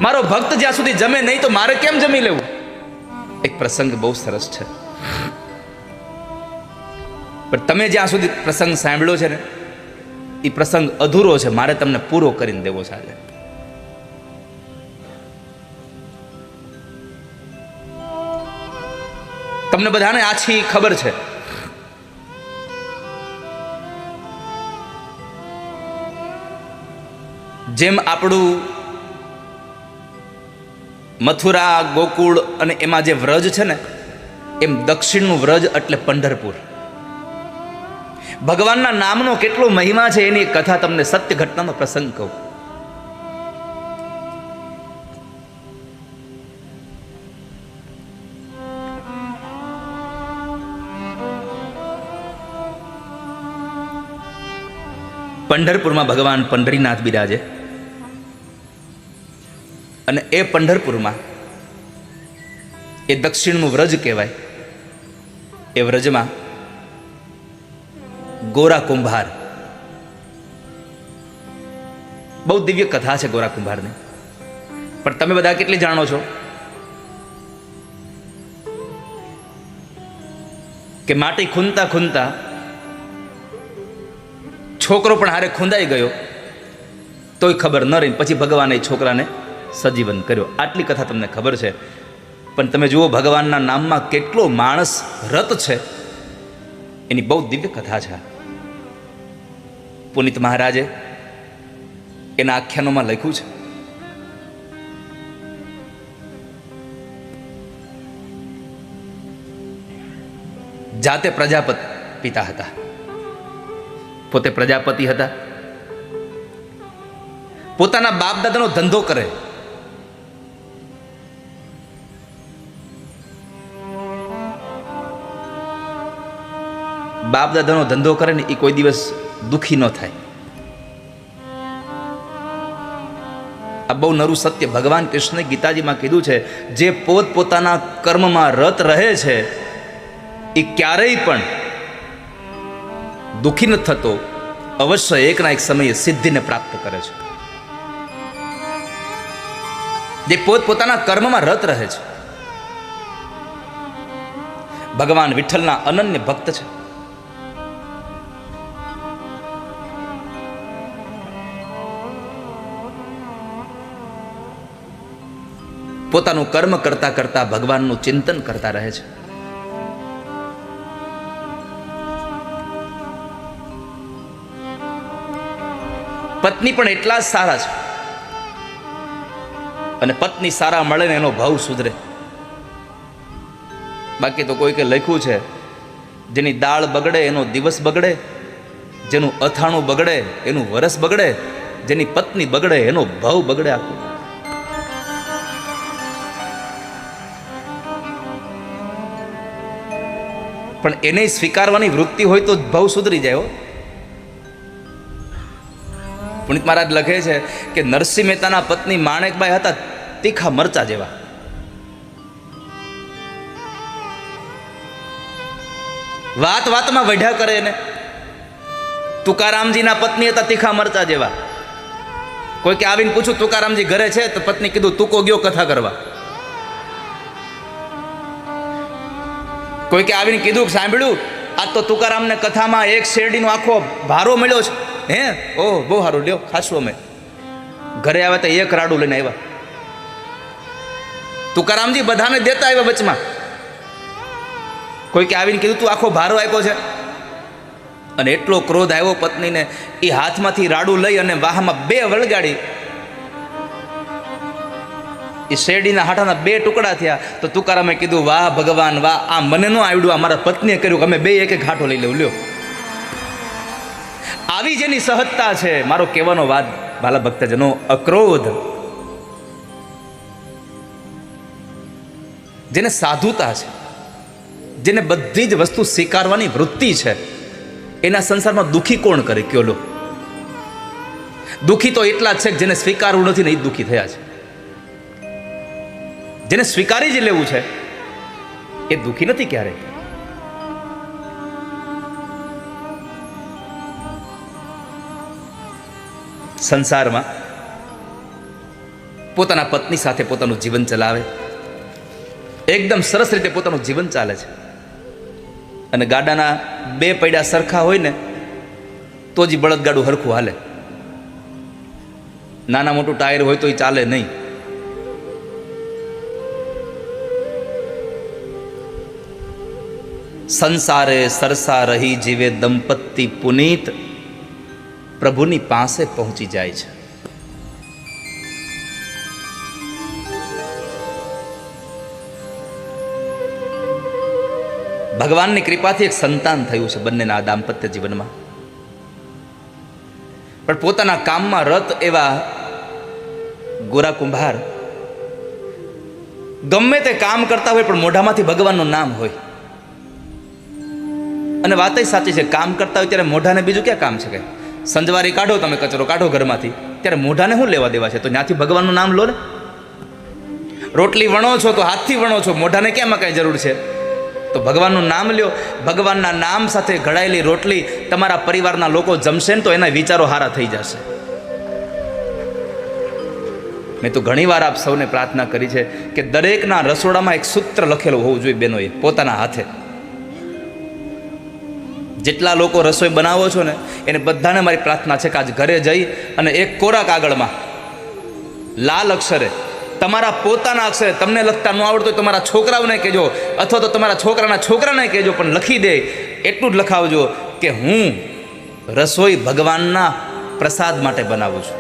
મારો ભક્ત જ્યાં સુધી જમે નહીં તો મારે કેમ જમી લેવું? એક પ્રસંગ બહુ સરસ છે, પણ તમે જ્યાં સુધી પ્રસંગ સાંભળ્યો છે ને એ પ્રસંગ અધૂરો છે, મારે તમને પૂરો કરીને દેવો છે આજે. તમને બધાને આછી ખબર છે, જેમ આપણું મથુરા, ગોકુળ અને એમાં જે વ્રજ છે ને, એમ દક્ષિણનું વ્રજ એટલે પંઢરપુર. ભગવાનના નામનો કેટલો મહિમા છે એની કથા તમને સત્ય ઘટનાનો પ્રસંગ કહું. પંઢરપુરમાં ભગવાન પંઢરીનાથ બિરાજે અને એ પંઢરપુરમાં એ દક્ષિણનું વ્રજ કહેવાય. એ વ્રજમાં ગોરા કુંભાર, બહુ દિવ્ય કથા છે ગોરા કુંભારની, પણ તમે બધા કેટલી જાણો છો કે માટી ખૂંદતા ખૂંદતા છોકરો પણ હારે ખૂંદાઈ ગયો તોય ખબર ન રહી, પછી ભગવાને એ છોકરાને સજીવન કર્યો. આટલી કથા તમને ખબર છે, પણ તમે જુઓ ભગવાનના નામમાં કેટલો માણસ રત છે, એની બહુ દિવ્ય કથા છે. પુનિત મહારાજે એના આખ્યાનોમાં લખ્યું છે, જાતે પ્રજાપતિ પિતા હતા, પોતે પ્રજાપતિ હતા, પોતાના બાપ દાદાનો ધંધો કરે. બાપ દાદાનો ધંધો કરે ને એ કોઈ દિવસ દુખી ન થાય. આ બહુ નરું સત્ય ભગવાન કૃષ્ણે ગીતાજીમાં કીધું છે, જે પોતપોતાના કર્મમાં રત રહે છે એ ક્યારેય પણ દુખી ન થતો, અવશ્ય એકના એક સમયે સિદ્ધિને પ્રાપ્ત કરે છે. જે પોતપોતાના કર્મમાં રત રહે છે. ભગવાન વિઠ્ઠલના અનન્ય ભક્ત છે. પોતાનું કર્મ કરતા કરતા ભગવાનનું ચિંતન કરતા રહે છે. પત્ની પણ એટલા જ સારા છે, અને પત્ની સારા મળે ને એનો ભાવ સુધરે. બાકી તો કોઈકે લખ્યું છે, જેની દાળ બગડે એનો દિવસ બગડે, જેનું અથાણું બગડે એનું વરસ બગડે, જેની પત્ની બગડે એનો ભાવ બગડે આખું. પણ એને સ્વીકારવાની વૃત્તિ હોય તો ભાવ સુધરી જાય. પુનિત મહારાજ લખે છે કે નરસિંહ મહેતાના પત્ની માણેકબાઈ હતા તીખા મરચા જેવા. વાત વાતમાં વઢ્યા કરે એને. તુકારામજીના પત્ની હતા તીખા મરચા જેવા. કોઈ કે આવીને પૂછું તુકારામજી ઘરે છે તો પત્ની કીધું તુકો ગયો કથા કરવા. કોઈ કે આવીને કીધું સાંભળ્યું આજ તો તુકારામને કથામાં એક શેરડીનો આખો ભારો મળ્યો છે. હે ઓહ બહુ સારું લ્યો ખાસું. અમે ઘરે આવ્યા તો એક રાડું લઈને આવ્યા. તુકારામજી બધાને દેતા આવ્યા વચમાં. કોઈ કે આવીને કીધું તું આખો ભારો આપ્યો છે. અને એટલો ક્રોધ આવ્યો પત્નીને, એ હાથમાંથી રાડું લઈ અને વાહમાં બે વળગાડી. એ શેરડીના હાટાના બે ટુકડા થયા. તો તુકારામે કીધું વાહ ભગવાન વાહ, આ મને ન આવડ્યું, આ મારા પત્નીએ કર્યું, અમે બે એક એક હાટો લઈ લેવું લ્યો. આવી જેની સહજતા છે, મારો કહેવાનો વાત ભાલા ભક્તજનો, અક્રોધ, જેને સાધુતા છે, જેને બધી જ વસ્તુ સ્વીકારવાની વૃત્તિ છે, એના સંસારમાં દુઃખી કોણ કરે કયો લો? દુઃખી તો એટલા જ છે જેને સ્વીકારવું નથી ને એ દુઃખી થયા છે. જેને સ્વીકારી જ લેવું છે એ દુઃખી નથી ક્યારેય. સંસારમાં પોતાના પત્ની સાથે પોતાનું જીવન ચલાવે, એકદમ સરસ રીતે પોતાનું જીવન ચાલે છે. અને ગાડાના બે પૈડા સરખા હોય ને તો જ બળદગાડું હરખું હાલે. નાના મોટું ટાયર હોય તો એ ચાલે નહીં. સંસારે સરસા રહી જીવે દંપતી પુનીત પ્રભુની પાસે પહોંચી જાય છે. ભગવાનની કૃપાથી એક સંતાન થયું છે બંનેના દાંપત્ય જીવનમાં. પણ પોતાના કામમાં રત એવા ગોરા કુંભાર ગમે તે કામ કરતા હોય પણ મોઢામાંથી ભગવાનનું નામ હોય. અને વાત સાચી છે, કામ કરતા હોય ત્યારે મોઢાને બીજું ક્યાં કામ છે? કે સંજવારી કાઢો, તમે કચરો કાઢો ઘરમાંથી, ત્યારે મોઢાને શું લેવા દેવા છે? તો ત્યાંથી ભગવાનનું નામ લો ને. રોટલી વણો છો તો હાથથી વણો છો, મોઢાને ક્યાં કાંઈ જરૂર છે? તો ભગવાનનું નામ લ્યો. ભગવાનના નામ સાથે ઘડાયેલી રોટલી તમારા પરિવારના લોકો જમશે ને તો એના વિચારો સારા થઈ જશે. મેં તો ઘણીવાર આપ સૌને પ્રાર્થના કરી છે કે દરેકના રસોડામાં એક સૂત્ર લખેલું હોવું જોઈએ બહેનોએ, પોતાના હાથે. જેટલા લોકો રસોઈ બનાવો છો ને એને બધાને મારી પ્રાર્થના છે કે આજ ઘરે જઈ અને એક કોરા કાગળમાં લાલ અક્ષરે, તમારા પોતાના અક્ષરે, તમને લખતા ન આવડતું હોય તમારા છોકરાઓને કહેજો, અથવા તો તમારા છોકરાના છોકરાને કહેજો, પણ લખી દે એટલું જ લખાવજો કે હું રસોઈ ભગવાનના પ્રસાદ માટે બનાવું છું,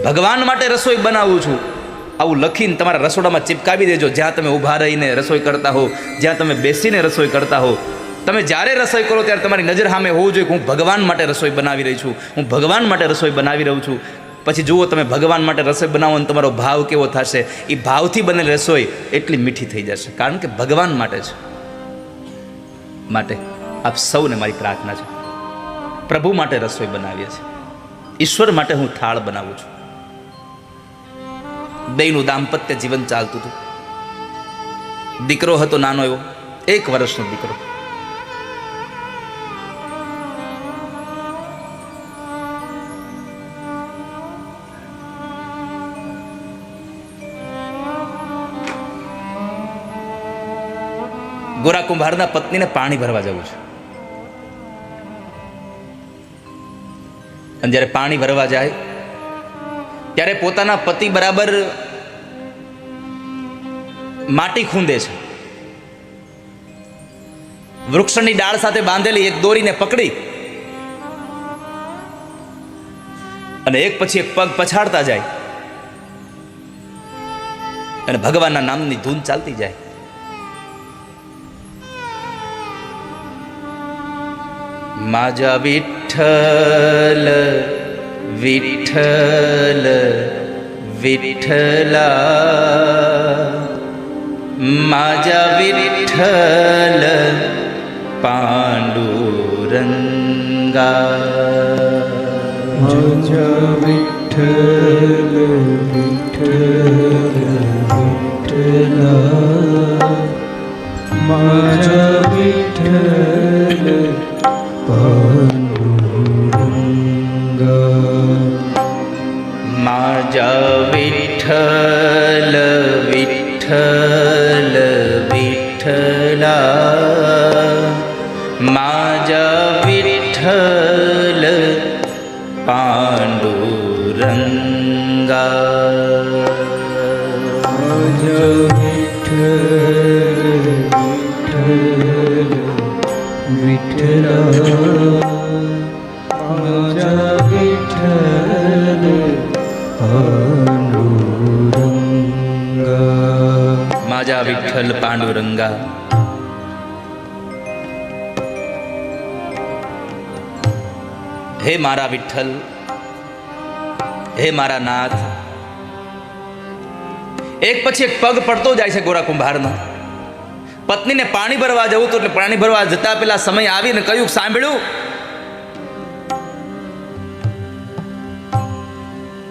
ભગવાન માટે રસોઈ બનાવું છું. આવું લખીને તમારા રસોડામાં ચિપકાવી દેજો. જ્યાં તમે ઊભા રહીને રસોઈ કરતા હો, જ્યાં તમે બેસીને રસોઈ કરતા હો, તમે જ્યારે રસોઈ કરો ત્યારે તમારી નજર સામે હોવું જોઈએ કે હું ભગવાન માટે રસોઈ બનાવી રહી છું, હું ભગવાન માટે રસોઈ બનાવી રહ્યું છું. પછી જુઓ તમે ભગવાન માટે રસોઈ બનાવો અને તમારો ભાવ કેવો થશે. એ ભાવથી બનેલી રસોઈ એટલી મીઠી થઈ જશે, કારણ કે ભગવાન માટે છે. માટે આપ સૌને મારી પ્રાર્થના છે, પ્રભુ માટે રસોઈ બનાવીએ છીએ, ઈશ્વર માટે હું થાળ બનાવું છું. બેયનું દાંપત્ય જીવન ચાલતું હતું. દીકરો હતો નાનો એવો, 1 વર્ષનો દીકરો. ગોરા કુંભારના પત્નીને પાણી ભરવા જવું છે. અને જ્યારે પાણી ભરવા જાય ત્યારે પોતાના પતિ બરાબર માટી ખૂંદે છે. વૃક્ષની ડાળ સાથે બાંધેલી એક દોરીને પકડી અને એક પછી એક પગ પછાડતા જાય અને ભગવાનના નામની ધૂન ચાલતી જાય. માજા વિઠ્ઠલ વિઠ્ઠલ વિઠ્ઠલા, માજા વિઠ્ઠલ પાંડુરંગા, માજા વિઠ્ઠલ વિઠ્ઠલ વિઠ્ઠલા, માજા વિઠ્ઠલ માજા વિઠ્ઠલ વિઠ્ઠલ વિઠ્ઠલા, માજા વિઠ્ઠલ પાંડુરંગા, માજા વિઠ્ઠલ વિઠ્ઠલ વિઠ્ઠલા, માજા વિઠ્ઠલ પાંડુરંગા, માજા વિઠ્ઠલ પાંડુરંગા. હે મારા વિઠ્ઠલ, હે મારા નાથ. એક પછી એક પગ પડતો જાય છે ગોરા કુંભારનો. પત્નીને પાણી ભરવા જવું તો એટલે પાણી ભરવા જતા પેલા સમય આવીને કહ્યું, સાંભળ્યું,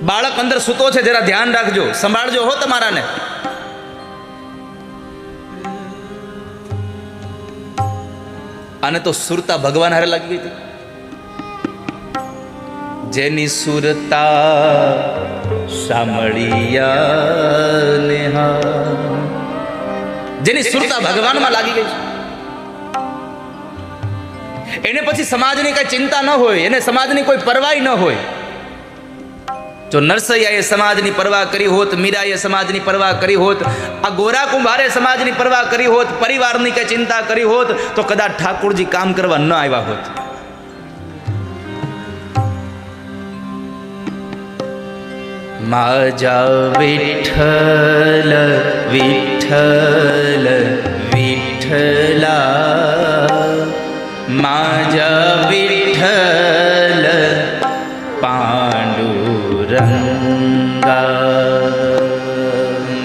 બાળક અંદર સૂતો છે, જરા ધ્યાન રાખજો, સંભાળજો હો તમારાને. આને તો સુરતા ભગવાન હારે લાગી ગઈ હતી. જેની સુરતા સાંભળિયા નેહા, જેની સુરતા ભગવાનમાં લાગી ગઈ છે, એને પછી સમાજની કઈ ચિંતા ન હોય, એને સમાજની કોઈ પરવાય ન હોય. જો નરસૈયાએ સમાજની પરવા કરી હોત, મીરાએ સમાજની પરવા કરી હોત, આ ગોરા કુંભારે સમાજની પરવા કરી હોત, પરિવારની કઈ ચિંતા કરી હોત, તો કદાચ ઠાકોરજી કામ કરવા ન આવ્યા હોત. માજા વિઠ્ઠલ વિઠ્ઠલ વિઠ્ઠલા, માજા વિઠ્ઠલ પાંડુરંગા,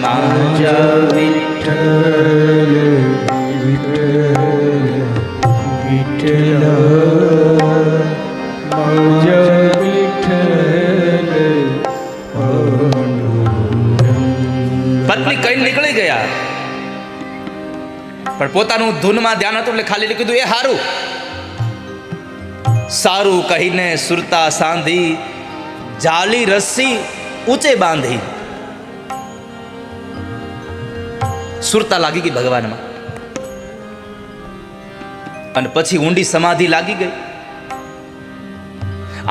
માજા વિઠ્ઠલ વિઠ્ઠલ માજા વિઠ્ઠલ. પત્ની કઈ નીકળી ગયા, પણ પોતાનું ધૂનમાં ધ્યાન હતું એટલે ખાલી કીધું એ હારું સારું કહીને સુરતા સાંધી, જાલી રસ્સી ઊંચે બાંધી. સુરતા લાગી ગઈ ભગવાનમાં, અને પછી ઊંડી સમાધિ લાગી ગઈ.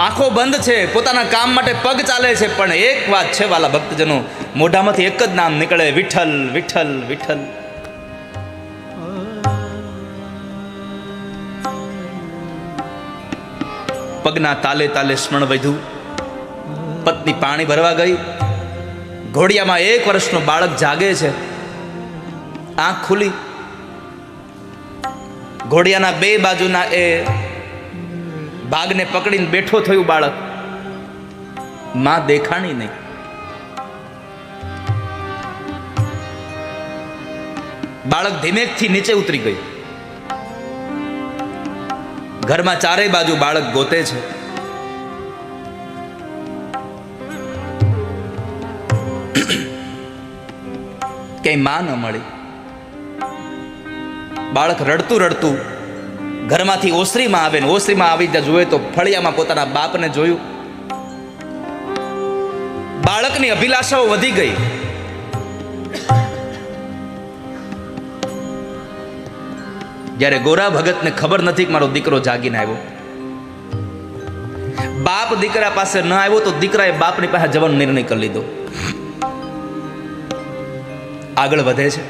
આંખો બંધ છે, પોતાના કામ માટે પગ ચાલે છે, પણ એક વાત છે વાલા ભક્તજનો, મોઢામાંથી એક જ નામ નીકળે, વિઠ્ઠલ વિઠ્ઠલ વિઠ્ઠલ. પગના તાલે તાલે સ્મરણ વધ્યું. પત્ની પાણી ભરવા ગઈ, ઘોડિયામાં 1 વર્ષનો બાળક જાગે છે. આંખ ખુલી, ઘોડિયાના 2 બાજુના એ ભાગને પકડીને બેઠો થયું બાળક. માં દેખાણી નહીં. બાળક ધીમેકથી નીચે ઉતરી ગયું. ઘરમાં ચારેય બાજુ બાળક ગોતે છે. ક્યાંય માં ન મળી. બાળક રડતું રડતું ઘરમાંથી ઓસરીમાં આવે ને ઓસરીમાં આવી ત્યાં જોયે તો ફળિયામાં પોતાના બાપને જોયું. બાળકની અભિલાષાઓ વધી ગઈ. જ્યારે ગોરા ભગતને ખબર નથી કે મારો દીકરો જાગીને આવ્યો, બાપ દીકરા પાસે ન આવ્યો તો દીકરાએ બાપની પાસે જવાનો નિર્ણય કરી લીધો. આગળ વધે છે.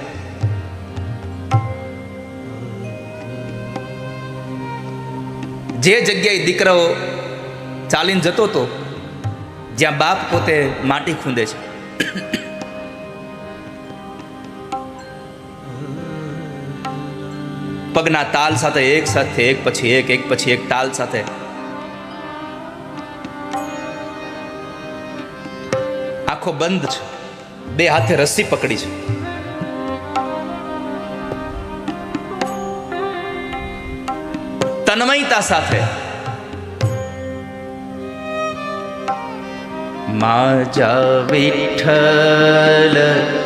જે જગ્યાએ દીકરાઓ ચાલીને જતો હતો, જ્યાં બાપ પોતે માટી ખૂંદે છે, પગના તાલ સાથે એક સાથે એક પછી એક તાલ સાથે આંખો બંધ છે, 2 હાથે રસ્સી પકડી છે. તન્મયતા સાથે માજા વિઠ્ઠલ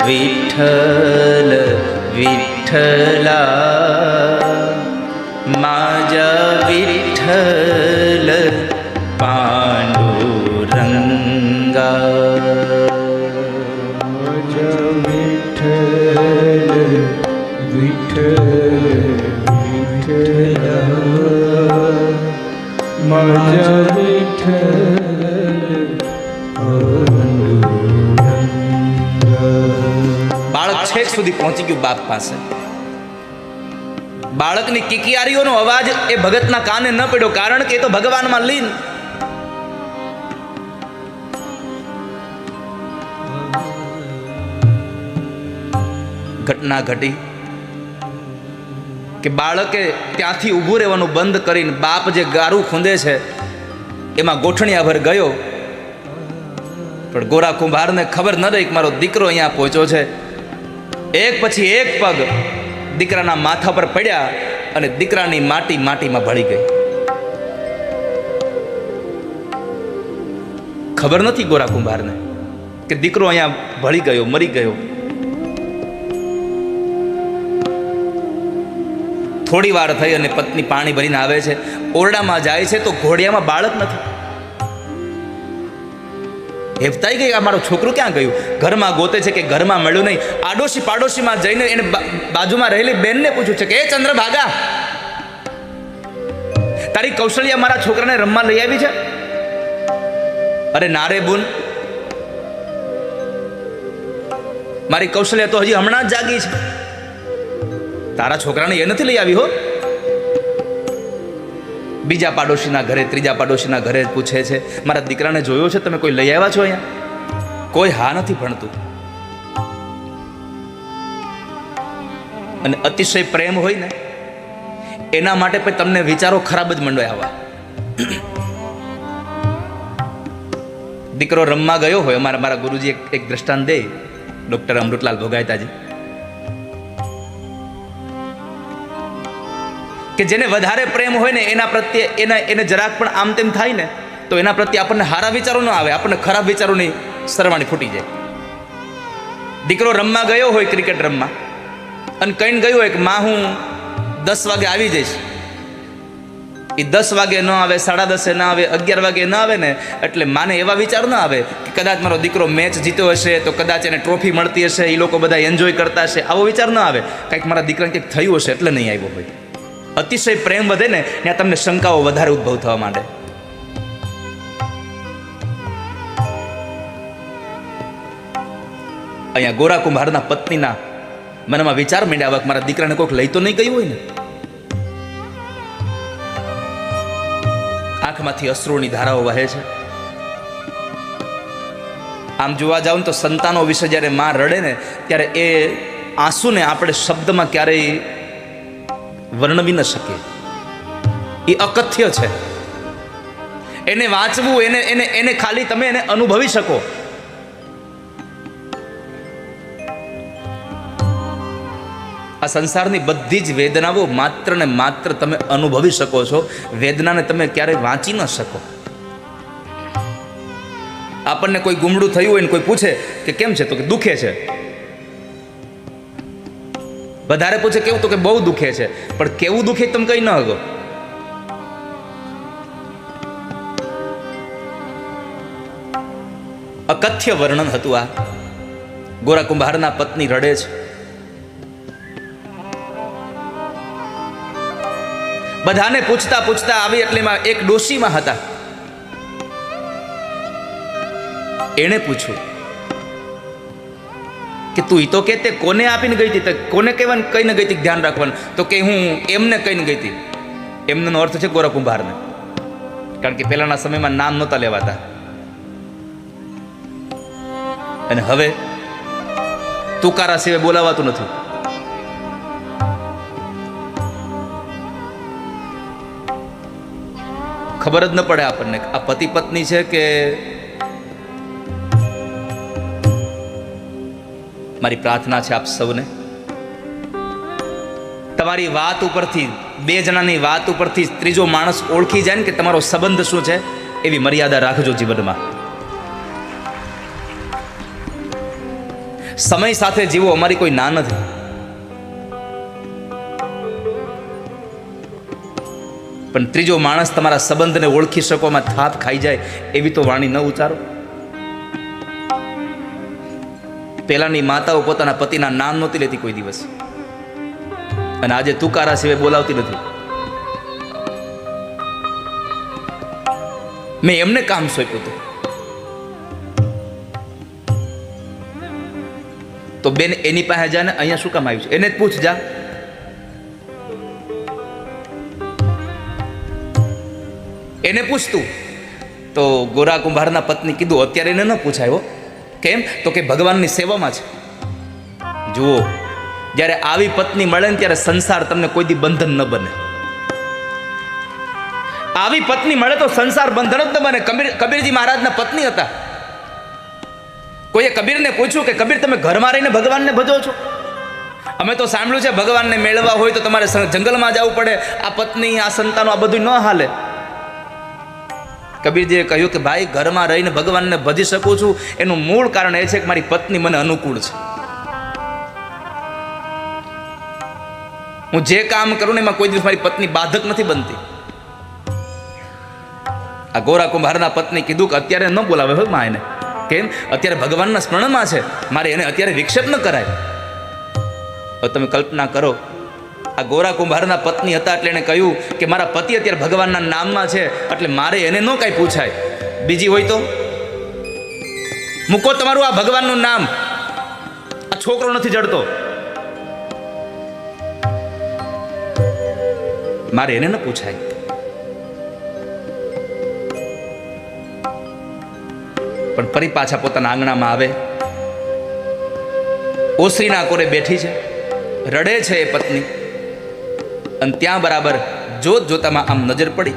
વિઠ્ઠલ વિઠ્ઠલા, માજા વિઠ્ઠલ પાંડુરંગા, માજા વિઠ્ઠલ વિઠ્ઠલ વિઠ્ઠલા, માજા વિઠ્ઠલ પાંડુરંગા. બાળક છેક સુધી પહોંચી ગયું બાપ પાસે. બાળકની કિકિયારીઓનો અવાજ એ ભગતના કાને ન પડ્યો, કારણ કે એ તો ભગવાનમાં લીન. ઘટના ઘટી કે બાળકે ત્યાંથી ઊભું રહેવાનું બંધ કરીને બાપ જે ગારું ખૂંદે છે એમાં ગોઠણિયાભર ગયો. પણ ગોરા કુંભારને ખબર ન રહી કે મારો દીકરો અહીંયા પહોંચ્યો છે. એક પછી એક પગ દીકરાના માથા પર પડ્યા અને દીકરાની માટી માટીમાં ભળી ગઈ. ખબર નથી ગોરા કુંભારને કે દીકરો અહીંયા ભળી ગયો, મરી ગયો. થોડી વાર થઈ અને પત્ની પાણી ભરીને આવે છે, ઓરડામાં જાય છે તો ઘોડિયામાં બાળક નથી. હેફતાઈ ગઈ, આ મારો છોકરો ક્યાં ગયું? ઘરમાં ગોતે છે કે ઘરમાં મળ્યું નહીં. આડોશી પાડોશીમાં જઈને એને બાજુમાં રહેલી બેનને પૂછ્યું છે કે એ ચંદ્રભાગા, તારી કૌશલ્યા મારા છોકરાને રમવા લઈ આવી છે? અરે ના રે બુન, મારી કૌશલ્યા તો હજી હમણાં જ જાગી છે, તારા છોકરાને એ નથી લઈ આવી હો. બીજા પાડોશીના ઘરે, ત્રીજા પાડોશીના ઘરે પૂછે છે, મારા દીકરાને જોયો છે તમે? કોઈ લઈ આવ્યા છો અહીંયા? કોઈ હા નથી ભણતું. અને અતિશય પ્રેમ હોય ને એના માટે પણ તમને વિચારો ખરાબ જ મંડોય આવા. દીકરો રમવા ગયો હોય, મારા ગુરુજી એક દ્રષ્ટાંત દે, ડોક્ટર અમૃતલાલ ભોગાયતાજી, કે જેને વધારે પ્રેમ હોય ને એના પ્રત્યે એને જરાક પણ આમ તેમ થાય ને તો એના પ્રત્યે આપણને સારા વિચારો ન આવે, આપણને ખરાબ વિચારોની સરવાણી ફૂટી જાય. દીકરો રમવા ગયો હોય, ક્રિકેટ રમવા, અને કહીને ગયો હોય કે માં હું 10 વાગે આવી જઈશ. એ 10 વાગે ન આવે, 10:30 ન આવે, 11 વાગે ન આવે ને એટલે માને એવા વિચાર ન આવે કે કદાચ મારો દીકરો મેચ જીત્યો હશે તો કદાચ એને ટ્રોફી મળતી હશે, એ લોકો બધા એન્જોય કરતા હશે, આવો વિચાર ન આવે. કંઈક મારા દીકરાને કંઈક થયું હશે એટલે નહીં આવ્યો હોય. અતિશય પ્રેમ વધે ને ત્યાં તમને શંકાઓ વધારે ઉદ્ભવ થવા માંડે. અહીંયા ગોરા કુંભારના પત્નીના મનમાં વિચાર માંડ્યા, મારા દીકરાને કોઈક લઈ તો નહીં ગયું હોય ને. આંખમાંથી અશ્રુની ધારાઓ વહે છે. આમ જોવા જાવ તો સંતાનો વિશે જ્યારે માં રડે ને ત્યારે એ આંસુને આપણે શબ્દમાં ક્યારેય વર્ણવી ન શકીએ. એ અકથ્ય છે. એને વાંચવું, એને ખાલી તમે એને અનુભવી શકો. આ સંસારની બધી જ વેદનાઓ માત્ર ને માત્ર તમે અનુભવી શકો છો. વેદનાને તમે ક્યારેય વાંચી ન શકો. આપણને કોઈ ગુમડું થયું હોય ને કોઈ પૂછે કે કેમ છે, તો કે દુખે છે. વધારે પૂછે કેવું, તો કે બહુ દુખે છે. પણ કેવું દુખે તમે કઈ ન હકો. અકથ્ય વર્ણન હતું આ. ગોરા કુંભારના પત્ની રડે છે. બધાને પૂછતા પૂછતા આવી એટલેમાં એક ડોશીમાં હતા. એણે પૂછ્યું કે તું ઈ તો કે તે કોને આપીને ગઈ હતી, કોને કહેવાનું કહીને ગઈ હતી ધ્યાન રાખવાનું? તો કે હું એમને કહીને ગઈ હતી. એમનો અર્થ છે ગોરા કુંભારને, કારણ કે પહેલાના સમયમાં નામ નહોતા લેવાતા. અને હવે તુકારા સિવાય બોલાવાતું નથી. ખબર જ ન પડે આપણને આ પતિ પત્ની છે કે. મારી પ્રાર્થના છે આપ સૌને, તમારી વાત ઉપરથી, બે જણાની વાત ઉપરથી ત્રીજો માણસ ઓળખી જાય ને કે તમારો સંબંધ શું છે, એવી મર્યાદા રાખજો જીવનમાં. સમય સાથે જીવો, અમારી કોઈ ના નથી. પણ ત્રીજો માણસ તમારા સંબંધને ઓળખી શકોમાં થાપ ખાઈ જાય એવી તો વાણી ન ઉચ્ચારો. પહેલાની માતાઓ પોતાના પતિના નામ નહોતી લેતી કોઈ દિવસ, અને આજે તુકારા સિવાય બોલાવતી નથી. મેં એમને કામ સોંપ્યું હતું તો બેન એની પાસે જા ને, અહીંયા શું કામ આવ્યું છે એને જ પૂછ જા. એને પૂછતું. તો ગોરા કુંભારના પત્ની કીધું અત્યારે એને ન પૂછાયો. કેમ? તો કે ભગવાનની સેવામાં છે. જુઓ, જ્યારે આવી પત્ની મળે ને ત્યારે સંસાર તમને કોઈ દી બંધન ન બને. આવી પત્ની મળે તો સંસાર બંધન જ ન બને. કબીરજી મહારાજના પત્ની હતા. કોઈએ કબીરને પૂછ્યું કે કબીર તમે ઘરમાં રહીને ભગવાનને ભજો છો? અમે તો સાંભળ્યું છે ભગવાનને મેળવવા હોય તો તમારે જંગલમાં જવું પડે, આ પત્ની, આ સંતાનો, આ બધું ન હાલે. કબીરજીએ કહ્યું કે ભાઈ, ઘરમાં રહીને ભગવાનને ભજી શકું છું એનું મૂળ કારણ એ છે કે મારી પત્ની મને અનુકૂળ છે. હું જે કામ કરું ને એમાં કોઈ દિવસ મારી પત્ની બાધક નથી બનતી. આ ગોરા કુંભારના પત્ની કીધું કે અત્યારે ન બોલાવે હોય માં એને, કેમ? અત્યારે ભગવાનના સ્મરણમાં છે, મારે એને અત્યારે વિક્ષેપ ન કરાય. હવે તમે કલ્પના કરો, આ ગોરા કુંભારના પત્ની હતા એટલે એને કહ્યું કે મારા પતિ અત્યારે ભગવાનના નામમાં છે, એટલે મારે એને ન કાંઈ પૂછાય. બીજી હોય તો મૂકો તમારું આ ભગવાનનું નામ, આ છોકરો નથી જડતો, મારે એને ન પૂછાય. પણ ફરી પાછા પોતાના આંગણામાં આવે, ઓસરીના કોરે બેઠી છે, રડે છે એ પત્ની, અને ત્યાં બરાબર જોત જોતામાં આમ નજર પડી.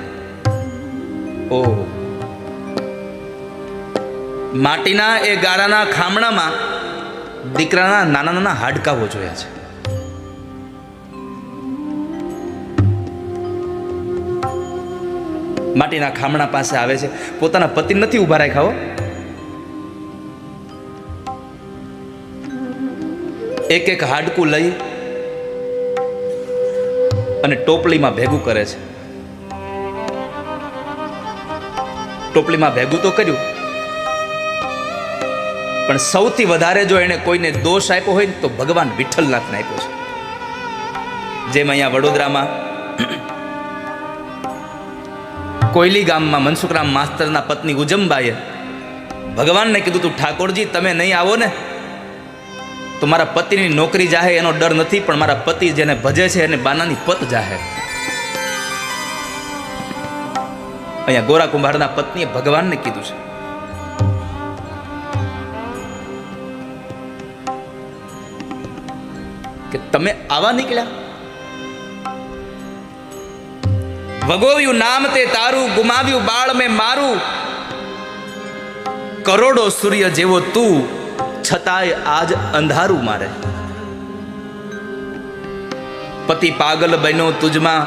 ઓહ, માટીના એ ગારાના ખામણામાં દીકરાના નાના નાના હાડકાઓ જોયા છે. માટીના ખામણા પાસે આવે છે, પોતાના પતિ નથી ઊભા રાખ્યા હો. એક એક હાડકું લઈ અને ટોપલીમાં ભેગું કરે છે. ટોપલીમાં ભેગું તો કર્યું, પણ સૌથી વધારે જો એને કોઈને દોષ આપ્યો હોય ને તો ભગવાન વિઠ્ઠલનાથને આપ્યો છે. જેમ અહીંયા વડોદરામાં કોયલી ગામમાં મનસુખરામ માસ્તરના પત્ની ઉજમબાઈએ ભગવાનને કીધું, તું ઠાકોરજી તમે નહીં આવો ને તો મારા પતિની નોકરી જાહે, એનો ડર નથી, પણ મારા પતિ જેને ભજે છે એને બાનાની પત જાહે. અહીંયા ગોરા કુંભારના પત્નીએ ભગવાનને કીધું છે. કે તમે આવા નીકળ્યા, વગોવ્યું નામ તે તારું, ગુમાવ્યું બાળ મેં મારું, કરોડો સૂર્ય જેવો તું, છતાંય આજ અંધારું મારે. પતિ પાગલ બન્યો તુજમાં,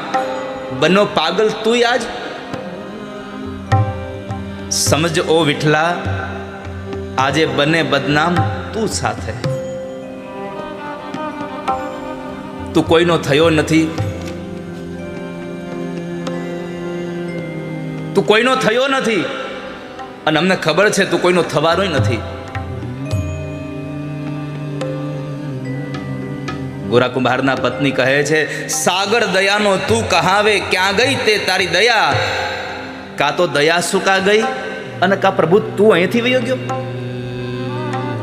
બનો પાગલ તું આજ. સમજ ઓ વિઠલા, આજે બને બદનામ તું સાથે. તું કોઈનો થયો નથી, તું કોઈનો થયો નથી, અને અમને ખબર છે તું કોઈનો થવાનો નથી. ગોરા કુંભારના પત્ની કહે છે, સાગર દયાનો તું કહાવે, ક્યાં ગઈ તે તારી દયા? કા તો દયા સુકા ગઈ અને કા પ્રભુ તું અહીંથી વયો ગયો.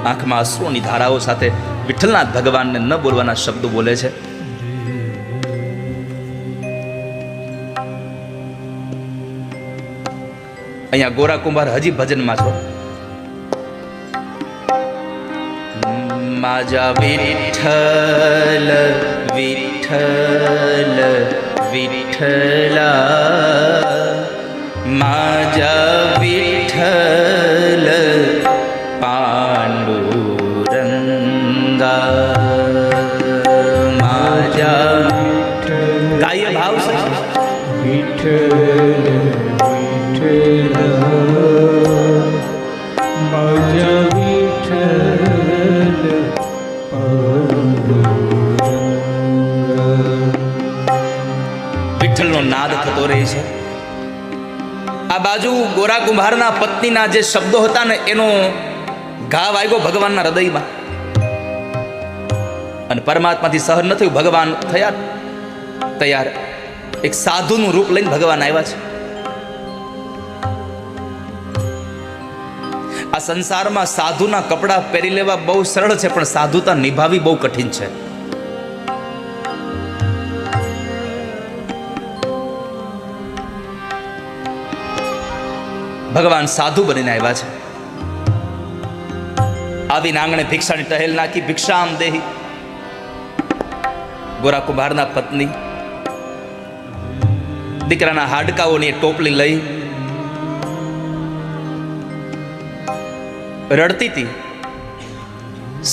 આંખમાં અશ્રુની ધારાઓ સાથે વિઠ્ઠલનાથ ભગવાનને ન બોલવાના શબ્દો બોલે છે. અહીંયા ગોરા કુંભાર હજી ભજનમાં છો. માજા વિઠ્ઠલ વિઠ્ઠલ વિઠ્ઠલા, માજા વિઠ્ઠલ પાંડુરંગા, માજા ગાય ભાવ છે. વિઠ્ઠલ વિઠ્ઠલનો નાદ થતો રહે છે. આ બાજુ ગોરા કુંભારના પત્નીના જે શબ્દો હતા ને એનો ઘા વાગ્યો ભગવાનના હૃદયમાં, અને પરમાત્માથી સહન ન થયું. ભગવાન થયા તૈયાર, એક સાધુનું રૂપ લઈને ભગવાન આવ્યા છે. આ સંસારમાં સાધુના કપડાં પહેરી લેવા બહુ સરળ છે, પણ સાધુતા નિભાવી બહુ કઠિન છે. ભગવાન સાધુ બનીને આવ્યા છે. આવીને આંગણે ભિક્ષાની ટહેલ નાખી, ભિક્ષામ દેહી. ગોરા કુંભારના પત્ની દીકરાના હાડકાઓની ટોપલી લઈ રડતી હતી.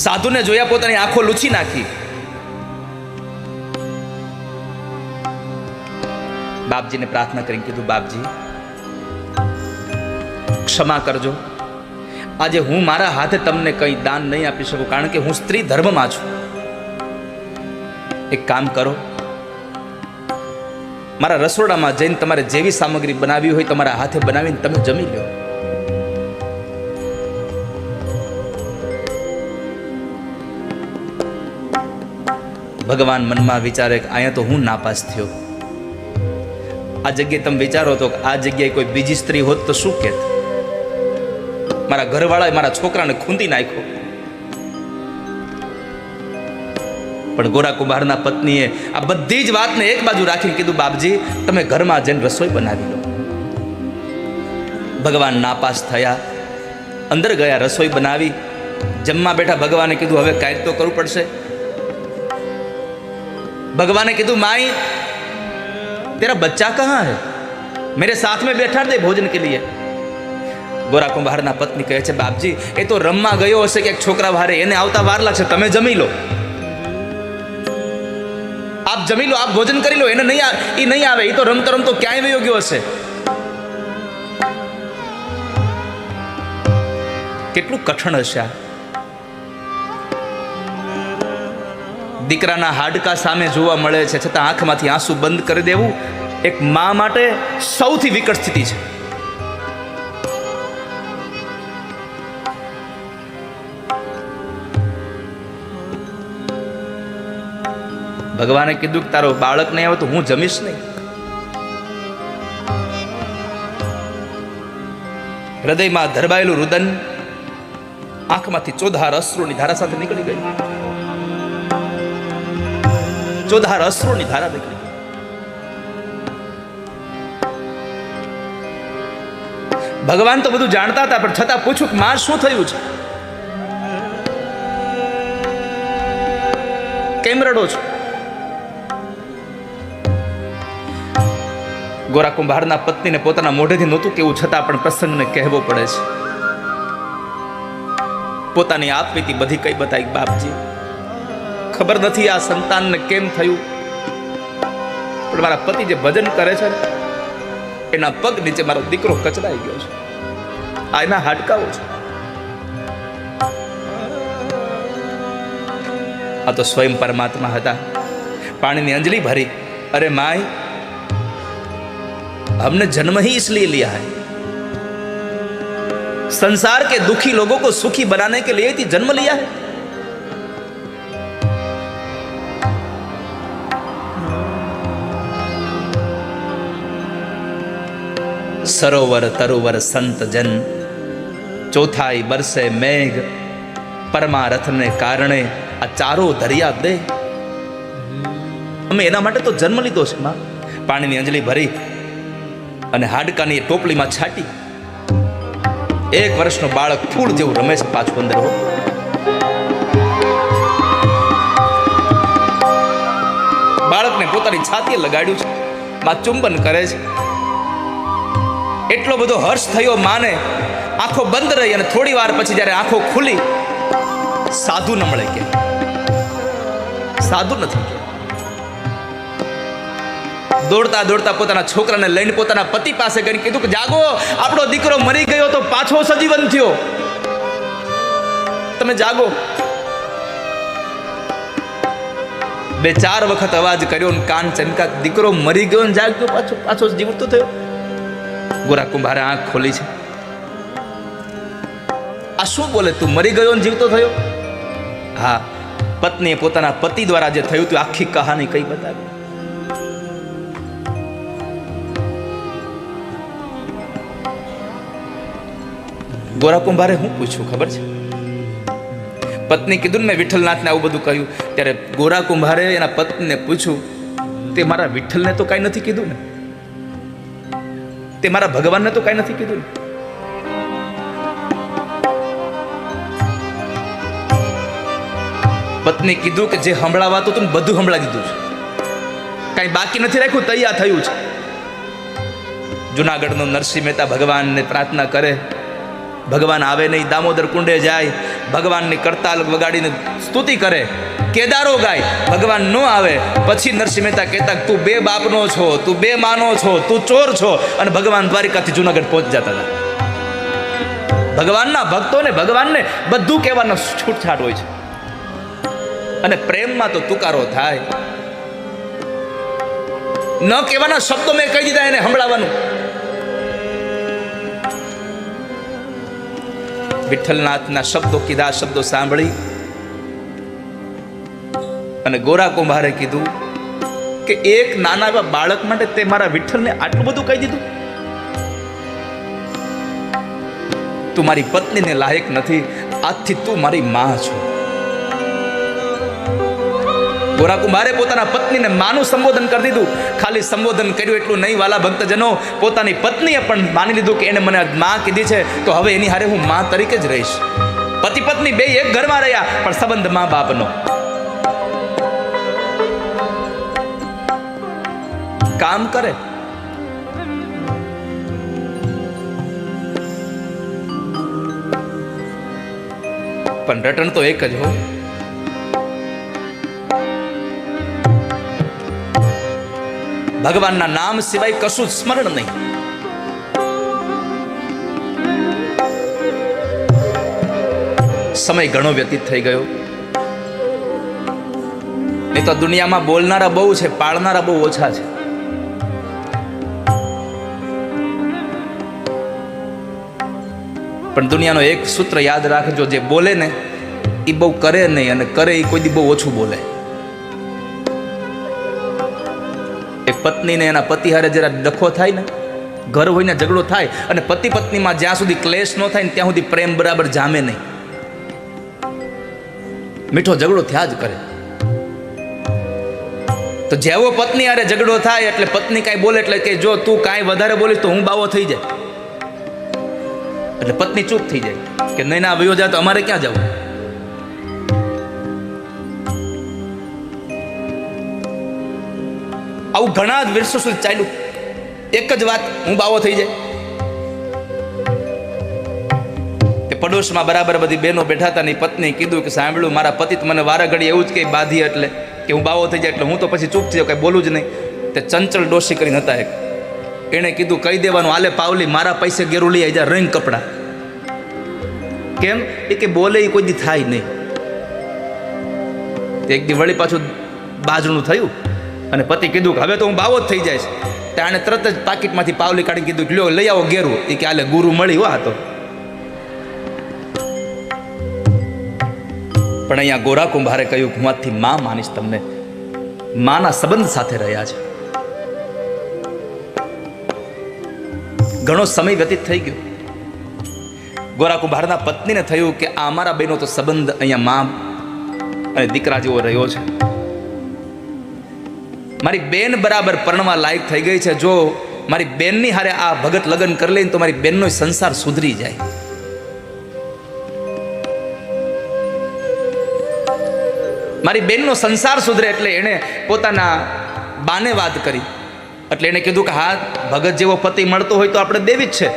સાધુને જોયા પોતાની આંખો લૂછી નાખી. બાપજીને પ્રાર્થના કરીને કીધું, બાપજી ક્ષમા કરજો, આજે હું મારા હાથે તમને કંઈ દાન નહીં આપી શકું, કારણ કે હું સ્ત્રી ધર્મમાં છું. એક કામ કરો, મારા રસોડામાં જઈને તમારે જેવી સામગ્રી બનાવી હોય તમારા હાથે બનાવીને તમે જમી લો. ભગવાન મનમાં વિચારે કે અહીંયા તો હું નાપાસ થયો. આ જગ્યાએ તમે વિચારો તો આ જગ્યાએ કોઈ બીજી સ્ત્રી હોત તો શું કહેત? મારા ઘરવાળાએ મારા છોકરાને ખૂંદી નાખ્યો. પણ ગોરા કુંભારના પત્નીએ આ બધી જ વાતને એક બાજુ રાખીને કીધું, બાપજી તમે ઘરમાં જઈને રસોઈ બનાવી લો. ભગવાન નાપાસ થયા, અંદર ગયા, રસોઈ બનાવી, જમવા બેઠા. ભગવાને કીધું હવે કાંઈક તો કરવું પડશે. भगवान ने कहा माई तेरा बच्चा कहाँ है, मेरे साथ में बैठा दे भोजन के लिए. गोरा कुंभार ना पत्नी कहे छे, बापजी ए तो रमवा गयो हशे के छोकरा वारे, एने आवता वार लागशे, तमे जमी लो, आप जमी लो, आप भोजन करी लो, एने नहीं आवे, ई तो रमतो रमतो क्यांय वयो गयो हशे. કેટલું કઠણ હશે. દીકરાના હાડકા સામે જોવા મળે છે છતાં આંખમાંથી આંસુ બંધ કરી દેવું એક મા માટે સૌથી વિકટ સ્થિતિ છે. ભગવાને કીધું કે તારો બાળક નહીં આવે તો હું જમીશ નહીં. હૃદયમાં ધરબાયેલું રુદન આંખમાંથી ચોધાર અશ્રુની ધારા સાથે નીકળી ગઈ. ચોધાર અશ્રુની ધારા નીકળી ગઈ. ભગવાન તો બધું જાણતા હતા, પણ છતાં પૂછ્યું કે માં શું થયું છે, કેમ રડો છો? ગોરા કુંભારના પત્નીને પોતાના મોઢેથી નહોતું કેવું, છતાં પણ પ્રસંગને કહેવો પડે છે. પોતાની આપવીતી બધી કઈ બતાવી. બાપજી ખબર નથી આ સંતાનને કેમ થયું, પણ મારા પતિ જે ભજન કરે છે એના પગ નીચે મારો દીકરો કચડાઈ ગયો છે, આ એના હાડકાઓ છે. આ તો સ્વયં પરમાત્મા હતા. પાણીની અંજલિ भरी, अरे माई हमने जन्म ही इसलिए लिया है, संसार के दुखी लोगों को सुखी बनाने के लिए ही जन्म लिया है. सरोवर तरोवर संत जन, चौथाई बरसे मेघ, परमारथ ने कारणे आ चारो दरिया दे. અમે એના માટે તો જન્મ લીધો છે માં. પાણીની અંજલિ ભરી અને હાડકાની ટોપલીમાં છાટી. 1 વર્ષનો બાળક ફૂલ જેવું રમે છે પાછું અંદર. બાળકને પોતાની છાતીએ લગાડ્યું છે, માં ચુંબન કરે છે. એટલો બધો હર્ષ થયો માને, આંખો બંધ રહી અને થોડી વાર પછી જ્યારે આંખો ખુલી, સાધુ ન મળે. કે સાધુ નથી. દોડતા દોડતા પોતાના છોકરાને લઈને પોતાના પતિ પાસે કરીને કીધું કે જાગો, આપણો દીકરો મરી ગયો તો પાછો સજીવન થયો, તમે જાગો. 2-4 વખત અવાજ કર્યો ને કાન ચમકા, દીકરો મરી ગયો ને જાગ્યો, પાછો જીવતો થયો. ગોરા કુંભારે આંખ ખોલી છે. આ શું બોલે, તું મરી ગયો ને જીવતો થયો? હા, પત્નીએ પોતાના પતિ દ્વારા જે થયું હતું આખી કહાની કઈ બતાવી. ગોરા કુંભારે હું પૂછ્યું ખબર છે? પત્ની કીધું ને મેં વિઠ્ઠલનાથને આવું બધું કહ્યું. ત્યારે ગોરા કુંભારે એના પત્નીને પૂછ્યું, તે મારા વિઠ્ઠલને તો કાંઈ નથી કીધું ને, તે મારા ભગવાનને તો કાંઈ નથી કીધું ને. પત્ની કીધું કે જે સંભળાવાતું હતું બધું સંભળાવી દીધું છે, કાંઈ બાકી નથી રાખ્યું, તૈયાર થયું છે. જુનાગઢનો નરસિંહ મહેતા ભગવાનને પ્રાર્થના કરે, ભગવાન આવે નહીં, દામોદર કુંડે જાય, ભગવાનની કરતાલ વગાડીને સ્તુતિ કરે, કેદારો ગાય, ભગવાન ન આવે. પછી નરસિંહ મહેતા કહેતા તું 2 બાપનો છો, તું 2 માનો છો, તું ચોર છો, અને ભગવાન દ્વારિકાથી જુનાગઢ પહોંચી જતા હતા. ભગવાનના ભક્તોને ભગવાનને બધું કહેવાનો છૂટછાટ હોય છે, અને પ્રેમમાં તો તુકારો થાય. ન કહેવાના શબ્દો મેં કહી દીધા, એને સંભળાવવાનું. વિઠ્ઠલનાથના શબ્દો કીધા, શબ્દો સાંભળી અને ગોરા કુંભારે કીધું કે એક નાના એવા બાળક માટે તે મારા વિઠ્ઠલને આટલું બધું કહી દીધું? તું મારી પત્નીને લાયક નથી, આજથી તું મારી માં છો. ગોરા કુંભારે પોતાના પત્નીને માનું સંબોધન કરી દીધું. ખાલી સંબોધન કર્યું એટલું નહીં વાલા ભક્તજનો, પોતાની પત્નીએ પણ માની લીધું કે એને મને માં કીધી છે તો હવે એની હારે હું માં તરીકે જ રહીશ. પતિ પત્ની બે એક ઘરમાં રહ્યા પણ સંબંધ મા બાપનો. કામ કરે પણ રટણ તો એક જ હોય. ભગવાનના નામ સિવાય કશું જ સ્મરણ નહીં. સમય ઘણો વ્યતીત થઈ ગયો. નહીં તો દુનિયામાં બોલનારા બહુ છે, પાળનારા બહુ ઓછા છે. પણ દુનિયાનો એક સૂત્ર યાદ રાખજો, જે બોલે ને એ બહુ કરે નહીં, અને કરે એ કોઈ દી બહુ ઓછું બોલે. એક પત્નીને એના પતિ હારે જરા ડખો થાય ને, ઘર હોય ને ઝઘડો થાય, અને પતિ પત્નીમાં જ્યાં સુધી ક્લેશ ન થાય ને ત્યાં સુધી પ્રેમ બરાબર જામે નહીં. મીઠો ઝઘડો થયા જ કરે. તો જેવો પત્ની હારે ઝઘડો થાય એટલે પત્ની કાંઈ બોલે એટલે કે જો તું કાંઈ વધારે બોલીશ તો હું બાવો થઈ જાય. એટલે પત્ની ચૂપ થઈ જાય કે નહીં ના વયો જાય તો અમારે ક્યાં જવું. આવું ઘણા જ વર્ષો સુધી ચાલ્યું. એક જ વાત, હું બાવો થઈ જાય. તે પડોશમાં બરાબર બધી બહેનો બેઠા હતા ને પત્ની કીધું કે સાંભળ્યું, મારા પતિ મને વારા ઘડી એવું જ કે બાધી એટલે કે હું બાવો થઈ જાય એટલે હું તો પછી ચૂપ થઈ જાઉં, કઈ બોલું જ નહીં. તે ચંચળ ડોશી કરીને હતા એક, એણે કીધું કહી દેવાનું, આલે પાવલી મારા પૈસે ગેરું લઈ આવી રંગ કપડા. કેમ? એ કે બોલે એ કોઈ દી થાય નહીં. એક દી વળી પાછું બાજણું થયું અને પતિ કીધું કે હવે તો હું બાવો જ થઈ જાય. ત્યાં તરત જ પાકીટમાંથી પાવલી કાઢી કીધું કે લ્યો લઈ આવો ગેરું. એ કે આલે ગુરુ મળી હો આ તો. પણ અહીંયા ગોરા કુંભારે કહ્યું હું આજથી માં માનીશ તમને. માના સંબંધ સાથે રહ્યા છે. ઘણો સમય વ્યતીત થઈ ગયો. ગોરા કુંભારના પત્નીને થયું કે આ અમારા બેનો તો સંબંધ અહીંયા માં અને દીકરા જેવો રહ્યો છે. મારી બેન બરાબર પરણવા લાયક થઈ ગઈ છે. જો મારી બેનની હારે આ ભગત લગ્ન કરી લઈને તો મારી બેનનો સંસાર સુધરી જાય. મારી બેનનો સંસાર સુધરે એટલે એણે પોતાના બાને વાત કરી. એટલે એણે કીધું કે હા, ભગત જેવો પતિ મળતો હોય તો આપણે દેવી જ છે.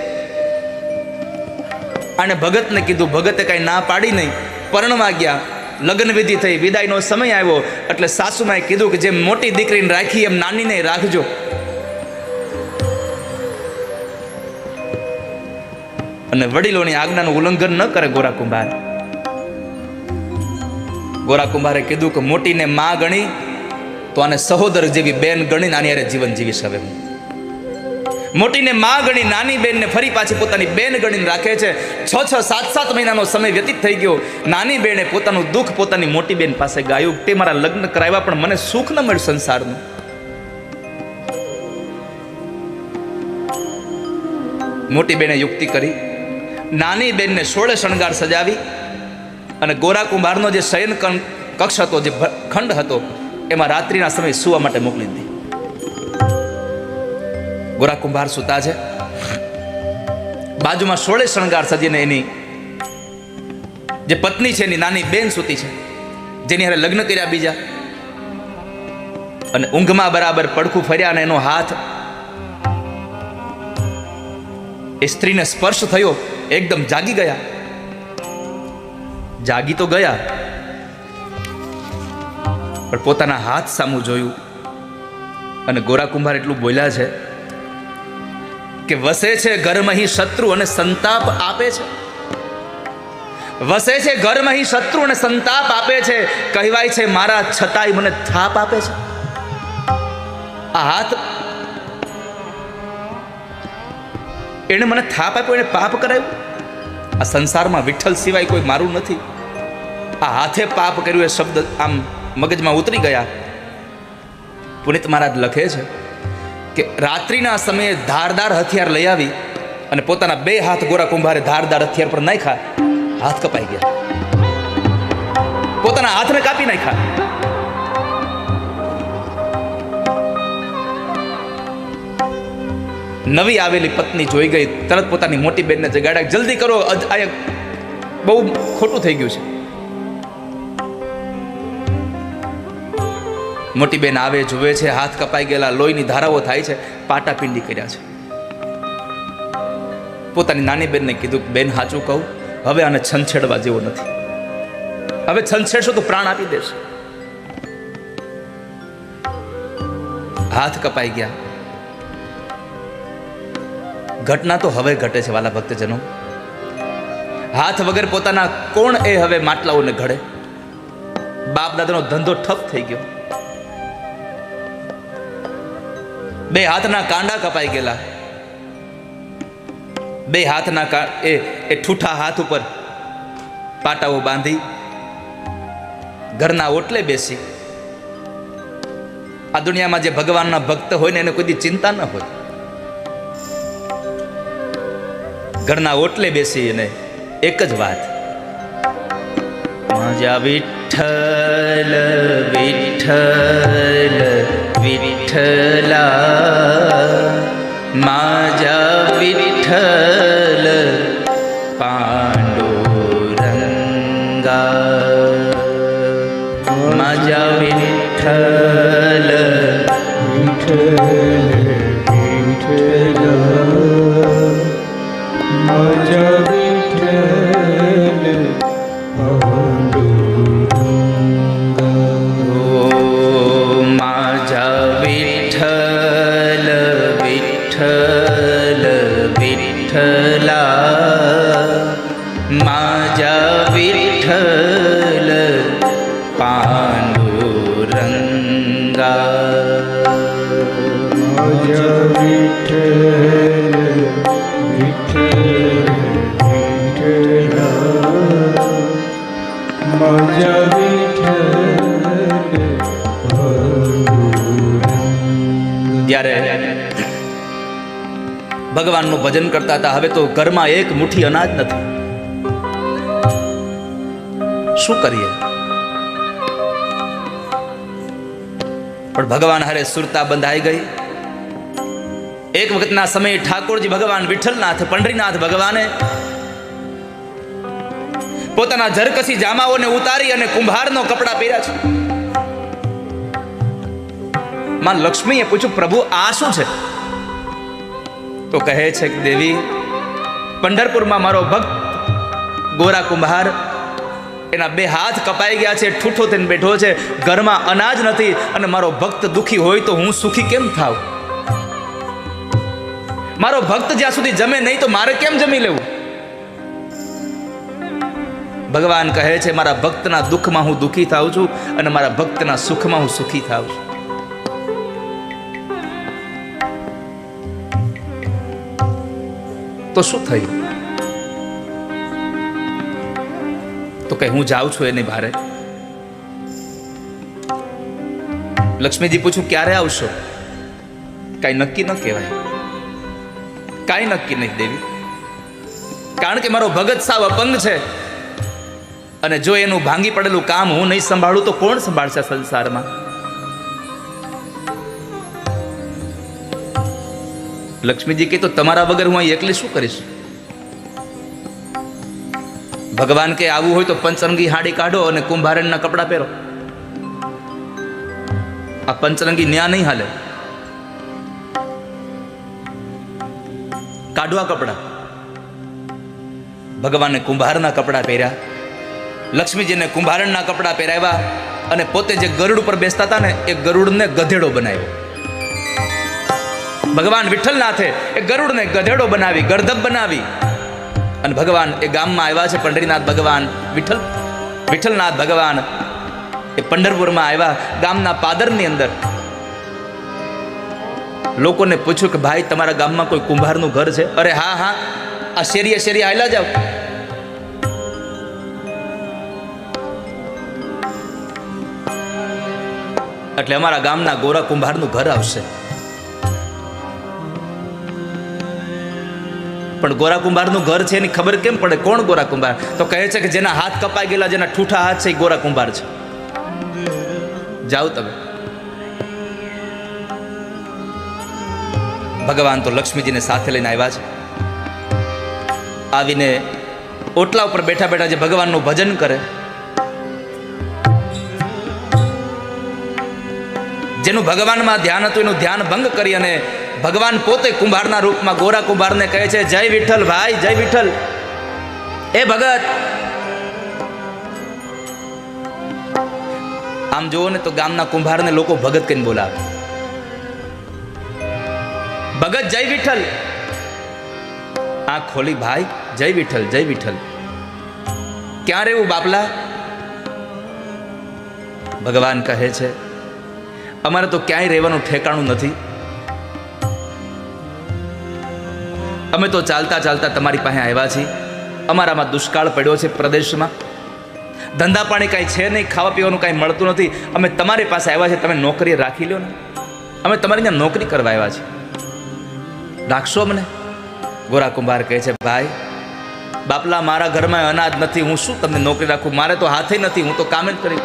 અને ભગતને કીધું, ભગતે કાંઈ ના પાડી નહીં. પરણવા ગયા, લગ્ન વિધિ થઈ, વિદાયનો સમય આવ્યો એટલે સાસુમાએ કીધું કે જેમ મોટી દીકરીને રાખી એમ નાનીને રાખજો. અને વડીલોની આજ્ઞાનું ઉલ્લંઘન ન કરે ગોરા કુંભાર. ગોરા કુંભારે કીધું કે મોટીને માં ગણી તો આને સહોદર જેવી બેન ગણીને આની હારે જીવન જીવીશ. હવે મોટીને માં ગણી નાની બેનને ફરી પાછી પોતાની બેન ગણીને રાખે છે. 6-7 મહિનાનો સમય વ્યતીત થઈ ગયો. નાની બેને પોતાનું દુઃખ પોતાની મોટી બેન પાસે ગાયું. તે મારા લગ્ન કરાવ્યા પણ મને સુખ ન મળ્યું સંસારનું. મોટી બેને યુક્તિ કરી, નાની બેનને 16 શણગાર સજાવી અને ગોરા કુંભારનો જે શયન કક્ષ હતો, જે ખંડ હતો, એમાં રાત્રિના સમયે સુવા માટે મોકલી દીધી. ગોરા કુંભાર સૂતા છે, બાજુમાં 16 શણગાર સજીને એની જે પત્ની છે એની નાની બેન સૂતી છે, જેની હારે લગ્ન કર્યા બીજા. અને ઊંઘમાં બરાબર પડખું ફર્યા અને એનો હાથ એ સ્ત્રીને સ્પર્શ થયો. એકદમ જાગી ગયા. જાગી તો ગયા પણ પોતાના હાથ સામું જોયું અને ગોરા કુંભાર એટલું બોલ્યા છે કે વસે છે ઘરમાં હી શત્રુ અને સંતાપ આપે છે. વસે છે ઘરમાં હી શત્રુ અને સંતાપ આપે છે. કહેવાય છે મારા છતાંય મને થાપ આપે છે. આ હાથ એને મને થાપ આપ્યો, એને પાપ કરાવ્યું. આ સંસારમાં વિઠ્ઠલ સિવાય કોઈ મારું નથી. આ હાથે પાપ કર્યું એ શબ્દ આમ મગજમાં ઉતરી ગયા. પુનિત મહારાજ લખે છે કે રાત્રિના સમયે ધારદાર હથિયાર લઈ આવી અને પોતાના 2 હાથ ગોરા કુંભારે ધારદાર હથિયાર પર નાખ્યા, હાથ કપાઈ ગયા, પોતાના હાથને કાપી નાખ્યા. નવી આવેલી પત્ની જોઈ ગઈ, તરત પોતાની મોટી બેનને જગાડ્યા, જલ્દી કરો, આ બહુ ખોટું થઈ ગયું છે. મોટી બેન આવે, જુએ છે, હાથ કપાઈ ગયેલા, લોહીની ધારાઓ થાય છે, પાટાપિંડી કર્યા છે. પોતાની નાની બેનને કીધું, બેન સાચું કહું, હવે આને છંછેડવા જેવો નથી, હવે છંછેડશો તો પ્રાણ આપી દેશે. હાથ કપાઈ ગયા. ઘટના તો હવે ઘટે છે વાલા ભક્તજનો. હાથ વગર પોતાના કોણ એ હવે માટલાઓને ઘડે? બાપ દાદાનો ધંધો ઠપ થઈ ગયો. 2 હાથના કાંડા કપાઈ ગયેલા. 2 હાથના એ ઠૂઠા હાથ ઉપર પાટાઓ બાંધી ઘરના ઓટલે બેસી. આ દુનિયામાં જે ભગવાનના ભક્ત હોય ને એને કોઈ દી ચિંતા ન હોય. ઘરના ઓટલે બેસી અને એક જ વાત, માજા વિઠ્ઠલ વિઠ્ઠલ વિઠ્ઠલા, માજા વિઠ્ઠલ પાંડુરંગા, માજા વિઠ્ઠલ વિઠ્ઠલ વિઠ્ઠલા, માજા વિઠ્ઠલ પાંડુરંગા. માજા વિઠ્ઠલ વિઠ્ઠલ વિઠ્ઠલા, માજા વિઠ્ઠલ પાંડુરંગા, માજા વિઠ્ઠલ વિઠ્ઠલ વિઠ્ઠલા, માજા વિઠ્ઠલ પાંડુરંગા. જ્યારે ભગવાનનું ભજન કરતા હતા, હવે તો ઘરમાં એક મુઠ્ઠી અનાજ નથી. શું કરીએ? પણ ભગવાન હારે સુરતા બંધાઈ ગઈ. એક વખતના સમયે ઠાકોરજી ભગવાન વિઠ્ઠલનાથ પંડરીનાથ ભગવાને પોતાના ઝરકસી જામાઓને ઉતારી અને કુંભારનો કપડા પહેર્યા છે. માં લક્ષ્મીએ પૂછ્યું, પ્રભુ આ શું છે? તો કહે છે કે દેવી, પંઢરપુરમાં મારો ભક્ત ગોરા કુંભાર, એના 2 હાથ કપાઈ ગયા છે, ઠૂઠો થઈને બેઠો છે, ઘરમાં અનાજ નથી, અને મારો ભક્ત દુખી હોય તો હું સુખી કેમ થાવ? મારો ભક્ત જ્યાં સુધી જમે નહીં તો મારે કેમ જમી લેવું? ભગવાન કહે છે, મારા ભક્તના દુઃખમાં હું દુઃખી થાઉં છું અને મારા ભક્તના સુખમાં હું સુખી થાઉં છું. તો શું થયું? તો કે હું જાઉં છું એની ભારે. લક્ષ્મીજી પૂછું, ક્યારે આવશો? કાંઈ નક્કી ન કહેવાય, કાંઈ નક્કી નહીં દેવી, કારણ કે મારો ભગત સાવ અપંગ છે, અને જો એનું ભાંગી પડેલું કામ હું નહીં સંભાળું તો કોણ સંભાળશે સંસારમાં? લક્ષ્મીજી કહે, તો તમારા વગર હું અહીં એકલી શું કરીશ? ભગવાન કે આવું હોય તો પંચરંગી હાડી કાઢો અને કુંભારણના કપડા પહેરો. આ પંચરંગી ન્યા નહીં હાલે. કાઢો આ કપડા. ભગવાને કુંભારના કપડા પહેર્યા, લક્ષ્મીજીને કુંભારણના કપડા પહેરાવ્યા, અને પોતે જે ગરુડ ઉપર બેસતા હતા ને એ ગરુડને ગધેડો બનાવ્યો. ભગવાન વિઠ્ઠલનાથે એ ગરુડને ગધેડો બનાવી, ગર્ધબ બનાવી, અને ભગવાન એ ગામમાં આવ્યા છે. પંઢરીનાથ ભગવાન વિઠ્ઠલનાથ ભગવાન એ પંઢરપુરમાં આવ્યા. ગામના પાદરની અંદર લોકોને પૂછ્યું કે ભાઈ, તમારા ગામમાં કોઈ કુંભારનું ઘર છે? અરે હા હા, આ શેરીએ શેરીએ આયલા જાવ. એટલે અમારા ગામના ગોરા કુંભારનું ઘર આવશે. પણ ગોરા કુંભારનું ઘર છે એની ખબર કેમ પડે? કોણ ગોરા કુંભાર? તો કહે છે કે જેના હાથ કપાઈ ગયેલા, જેના ઠૂઠા હાથ છે એ ગોરા કુંભાર છે. જાઓ તમે. ભગવાન તો લક્ષ્મીજીને સાથે લઈને આવ્યા છે. આવીને ઓટલા ઉપર બેઠા બેઠા જે ભગવાનનું ભજન કરે, જેનું ભગવાનમાં ધ્યાન હતું એનું ધ્યાન ભંગ કરી અને ભગવાન પોતે કુંભારના રૂપમાં ગોરા કુંભારને કહે છે, જય વિઠ્ઠલ ભાઈ, જય વિઠ્ઠલ. એ ભગત. આમ જુઓ ને તો ગામના કુંભારને લોકો ભગત કહીને બોલાવે. ભગત જય વિઠ્ઠલ. આંખ ખોલી ભાઈ, જય વિઠ્ઠલ, જય વિઠ્ઠલ. ક્યાં રહેવું બાપલા? ભગવાન કહે છે, અમારે તો ક્યાંય રહેવાનું ઠેકાણું નથી. અમે તો ચાલતા ચાલતા તમારી પાસે આવ્યા છીએ. અમારામાં દુષ્કાળ પડ્યો છે પ્રદેશમાં, ધંધા પાણી કાંઈ છે નહીં, ખાવા પીવાનું કાંઈ મળતું નથી. અમે તમારી પાસે આવ્યા છીએ, તમે નોકરી રાખી લો ને. અમે તમારી ત્યાં નોકરી કરવા આવ્યા છીએ, રાખશો અમને? ગોરા કુંભાર કહે છે, ભાઈ બાપલા, મારા ઘરમાં અનાજ નથી, હું શું તમને નોકરી રાખું? મારે તો હાથે નથી, હું તો કામ જ કરી.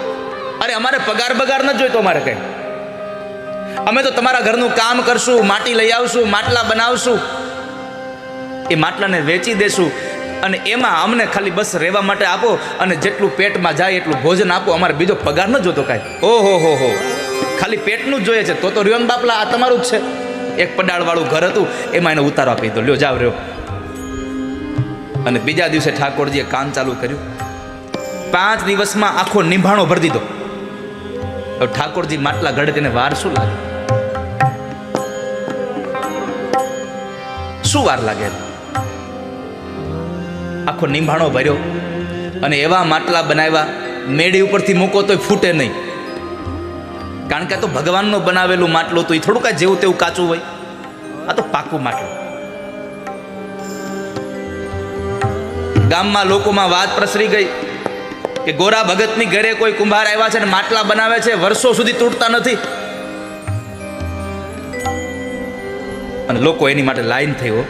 અરે અમારે પગાર બગાર ન જોઈતો, અમારે કંઈ. અમે તો તમારા ઘરનું કામ કરશું, માટી લઈ આવશું, માટલા બનાવશું, એ માટલાને વેચી દેશું અને એમાં અમને ખાલી બસ રહેવા માટે આપો અને જેટલું પેટમાં જાય એટલું ભોજન આપો. અમારે બીજો પગાર ન જોતો કાંઈ. ઓહો હો હો, ખાલી પેટનું જ જોઈએ છે. તો રહ્યો ને બાપલા, આ તમારું જ છે. એક પડાળવાળું ઘર હતું, એમાં એને ઉતારો આપી દો, લ્યો જાવ રહ્યો. અને બીજા દિવસે ઠાકોરજીએ કામ ચાલુ કર્યું. 5 દિવસમાં આખો નિંભાણો ભરી દીધો. હવે ઠાકોરજી માટલા ઘડે તેને વાર શું લાગે? શું વાર લાગે? આખો નિંભાણો ભર્યો અને એવા માટલા બનાવ્યા, મેડી ઉપરથી મૂકો તોય ફૂટે નહીં. કારણ કે આ તો ભગવાનનું બનાવેલું માટલું હતું, એ થોડું કાંઈ જેવું તેવું કાચું હોય. આ તો પાકું માટલું. ગામમાં લોકોમાં વાત પ્રસરી ગઈ કે ગોરા ભગતની ઘરે કોઈ કુંભાર આવ્યા છે અને માટલા બનાવે છે, વર્ષો સુધી તૂટતા નથી. અને લોકો એની માટે લાઈન થયો.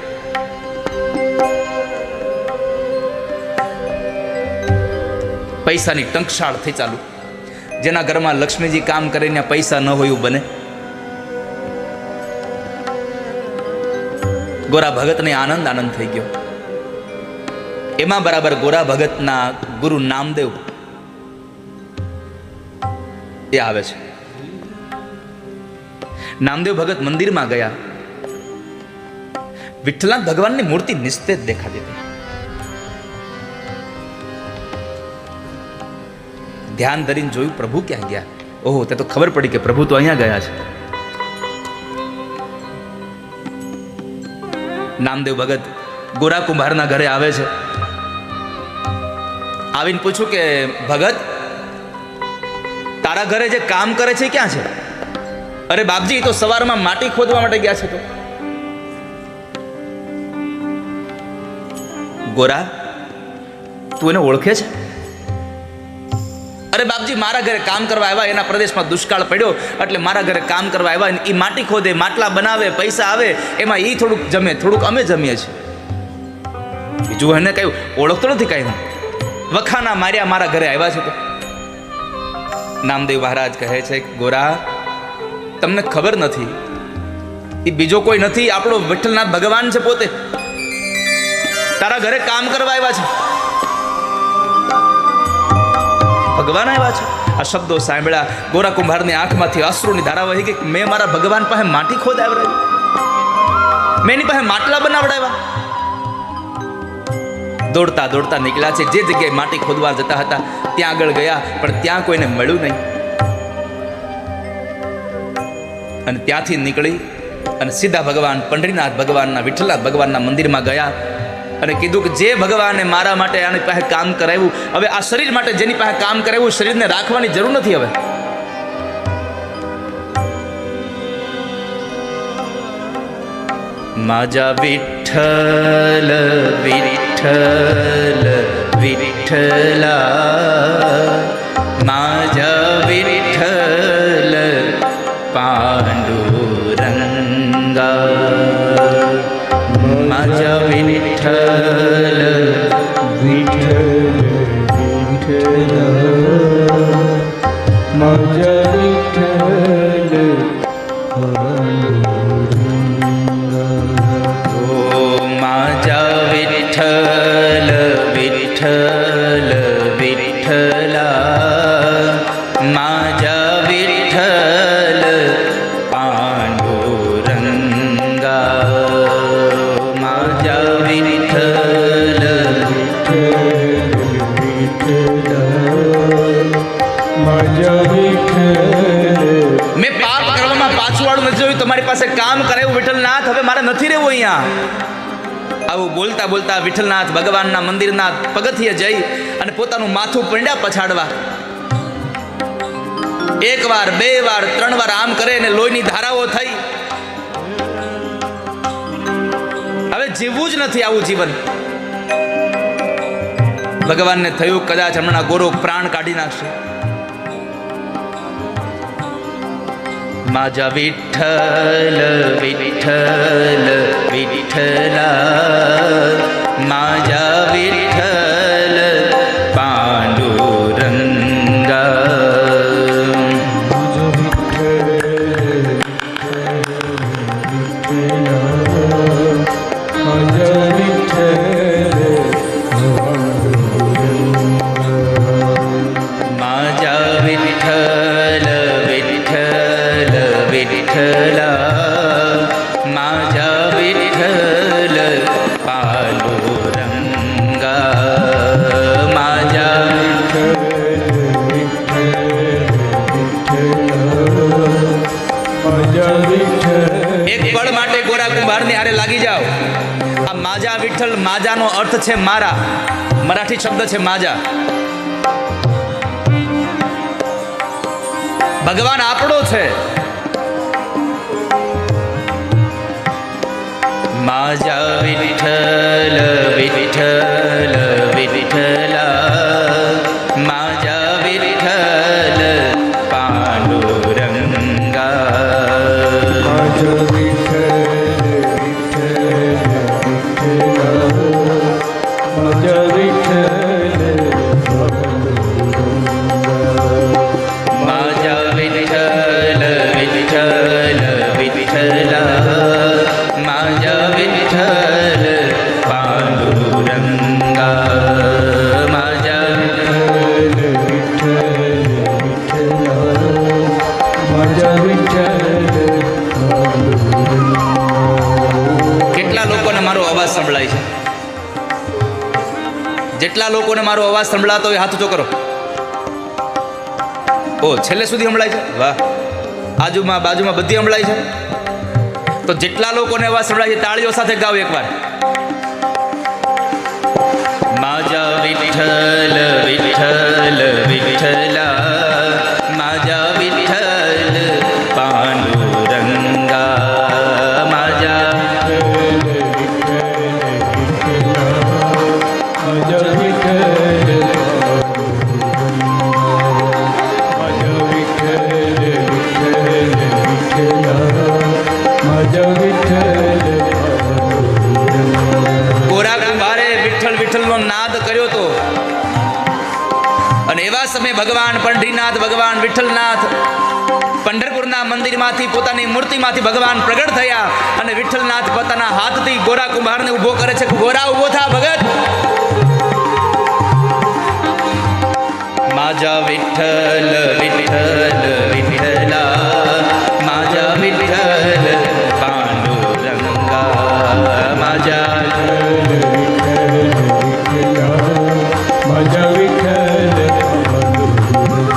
પૈસાની ટંકશાળ થઈ ચાલુ. જેના ઘરમાં લક્ષ્મીજી કામ કરે ત્યાં પૈસા ન હોય એવું બને. ગોરા ભગતને આનંદ થઈ ગયો. એમાં બરાબર ગોરા ભગતના ગુરુ નામદેવ એ આવે છે. નામદેવ ભગત મંદિરમાં ગયા. વિઠ્ઠલનાથ ભગવાનની મૂર્તિ નિસ્તેજ દેખાતી હતી. ધ્યાન ધરીને જોયું, પ્રભુ ક્યાં ગયા? ઓહો, તે તો ખબર પડી કે પ્રભુ તો અહીંયા ગયા છે. નામદેવ ભગત ગોરા કુંભારના ઘરે આવે છે. આવીને પૂછ્યું કે ભગત, તારા ઘરે જે કામ કરે છે ક્યાં છે? અરે બાપજી, તો સવારમાં માટી ખોદવા માટે ગયા છે. તો ગોરા, તું એને ઓળખે છે? અરે બાપજી, મારા ઘરે કામ કરવા આવ્યા, એના પ્રદેશમાં દુષ્કાળ પડ્યો એટલે મારા ઘરે કામ કરવા આવ્યા. એ માટી ખોદે, માટલા બનાવે, પૈસા આવે, એમાં એ થોડુંક જમે, થોડુંક અમે જમીએ છીએ. બીજું એને કહ્યું ઓળખતો નથી કાંઈ. હું વખાના માર્યા, મારા ઘરે આવ્યા છે. તો નામદેવ મહારાજ કહે છે, ગોરા, તમને ખબર નથી, એ બીજો કોઈ નથી, આપણો વિઠ્ઠલનાથ ભગવાન છે પોતે. તારા ઘરે કામ કરવા આવ્યા છે. ભગવાન આવ્યા છે. આ શબ્દો સાંભળ્યા, ગોરા કુંભારની આંખમાંથી અશ્રુની ધારા વહી ગઈ. મેં મારા ભગવાન પાસે માટી ખોદાવડાવી, મેં એની પાસે માટલા બનાવડાવ્યા. દોડતા દોડતા નીકળ્યા છે. જે જગ્યાએ માટી ખોદવા જતા હતા ત્યાં આગળ ગયા, પણ ત્યાં કોઈને મળ્યું નહીં. અને ત્યાંથી નીકળી અને સીધા ભગવાન પંઢરીનાથ ભગવાનના, વિઠ્ઠલનાથ ભગવાનના મંદિરમાં ગયા અને કીધું કે જે ભગવાને મારા માટે આની પાસે કામ કરાવ્યું, હવે આ શરીર માટે જેની પાસે કામ કરાવ્યું, શરીરને રાખવાની જરૂર નથી. હવે માજા વિઠ્ઠલ વિઠ્ઠલ વિઠ્ઠલા, માજા વિઠ્ઠલ विठ्ठला माझ्या विठ्ठल पांडुरंगा माझ्या विठ्ठल મેં પાપ કરવામાં પાછું વાળું નથી જોયું. તમારી પાસે કામ કરાયું વિઠ્ઠલનાથ, હવે મારે નથી રહેવું અહીંયા. આવું બોલતા બોલતા વિઠ્ઠલનાથ ભગવાનના મંદિરના પગથિયે જઈ અને પોતાનું માથું પંડ્યા પછાડવા. એક વાર, બે વાર, ત્રણ વાર આમ કરે અને લોહીની ધારાઓ થઈ. હવે જીવવું જ નથી આવું જીવન. ભગવાનને થયું કદાચ હમણાં ગોરો પ્રાણ કાઢી નાખશે. माझा विठ्ठल विठ्ठल विठ्ठला माझा विठ्ठल पांडुरंगा माझा विठ्ठल विठ्ठल विठ्ठला माझा विठ्ठल पांडुरंगा माझा એક પળ માટે ગોરા કુંભારની હારે લાગી જાઓ. આ માજા વિઠ્ઠલ, માજાનો અર્થ છે મારા, મરાઠી શબ્દ છે માજા. ભગવાન આપણો છે. माझा विठ्ठल विठ्ठल विठ्ठला माझा विठ्ठल पांडुरंगा माझा विठ्ठल विठ्ठल विठ्ठला माझा विठ्ठल पांडुरंगा माझा કેટલા લોકોને મારો અવાજ સંભળાય છે? જેટલા લોકોને મારો અવાજ સંભળાતો હોય હાથ ઊંચો કરો. ઓ છેલ્લે સુધી સંભળાય છે? વાહ. આજુમાં બાજુમાં બધી સંભળાય છે? તો જેટલા લોકોને અવાજ સંભળાય છે તાળીઓ સાથે ગાઓ એકવાર. माझा विठ्ठल विठ्ठल विठ्ठला माझा विठ्ठल पांडुरंगा माझा ગોરા કુંભારે વિઠ્ઠલ વિઠ્ઠલનો નાદ કર્યો તો, અને એવા સમયે ભગવાન પંઢરીનાથ, ભગવાન વિઠ્ઠલનાથ પંઢરપુરના મંદિરમાંથી પોતાની મૂર્તિમાંથી ભગવાન પ્રગટ થયા અને વિઠ્ઠલનાથ પોતાના હાથથી ગોરા કુંભારને ઊભો કરે છે. ગોરા ઊભો થા ભગત. माझा विठ्ठल विठ्ठल विठ्ठला माझा विठ्ठल पांडुरंगा माझा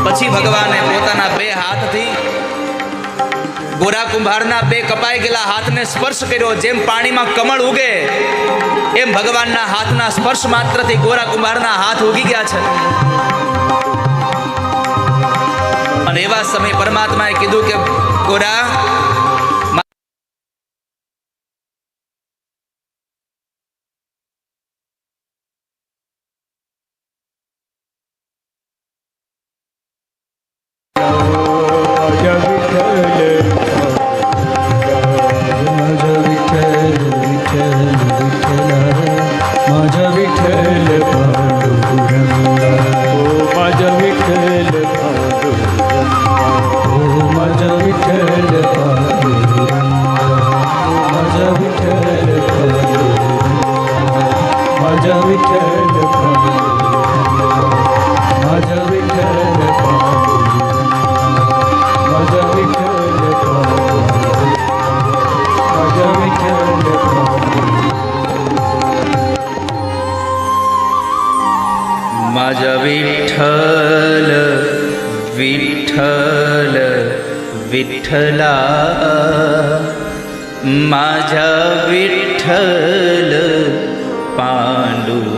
પછી ભગવાને પોતાના બે હાથથી ગોરા કુંભારના બે કપાઈ ગયેલા હાથને સ્પર્શ કર્યો. જેમ પાણીમાં કમળ ઉગે એમ ભગવાનના હાથના સ્પર્શ માત્રથી ગોરા કુંભારના હાથ ઉગી ગયા છે. અને એવા સમયે પરમાત્માએ કીધું કે ગોરા माझा विठ्ठल विठ्ठल विठ्ठला माझ्या विठ्ठल पांडुरंगा